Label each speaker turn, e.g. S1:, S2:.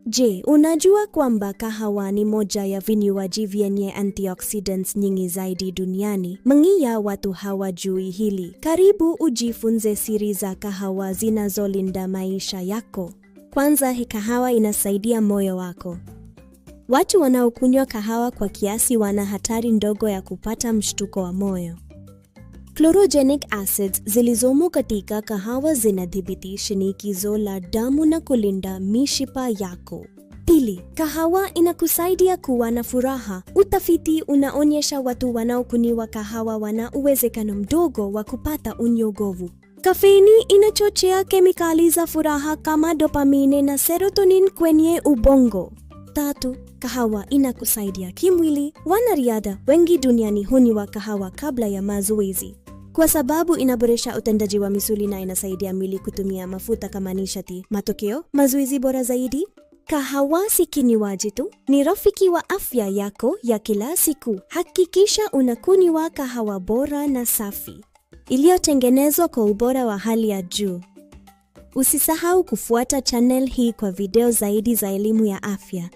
S1: Je, unajua kwamba kahawa ni moja ya vinywaji vyenye antioxidants nyingi zaidi duniani? Mengi ya watu hawajui hili. Karibu ujifunze siri za kahawa zinazolinda maisha yako. Kwanza, kahawa inasaidia moyo wako. Watu wanaokunywa kahawa kwa kiasi wana hatari ndogo ya kupata mshtuko wa moyo. Chlorogenic acids zilizomo katika kahawa zinadhibiti shinikizo la damu na kulinda mishipa yako. Pili, kahawa inakusaidia kuwa na furaha. Utafiti unaonyesha watu wanaokunywa kahawa wana uwezekano mdogo wa kupata unyogovu. Kafeini inachochea kemikali za furaha kama dopamine na serotonin kwenye ubongo. Tatu, kahawa inakusaidia kimwili. Wanariadha wengi duniani hunywa kahawa kabla ya mazoezi kwa sababu inaboresha utendaji wa misuli na inasaidia mwili kutumia mafuta kama nishati. Matokeo, mazoezi bora zaidi. Kahawa si kinywaji tu, ni rafiki wa afya yako ya kila siku. Hakikisha unakunywa kahawa bora na safi, iliyotengenezwa kwa ubora wa hali ya juu. Usisahau kufuata channel hii kwa video zaidi za elimu ya afya.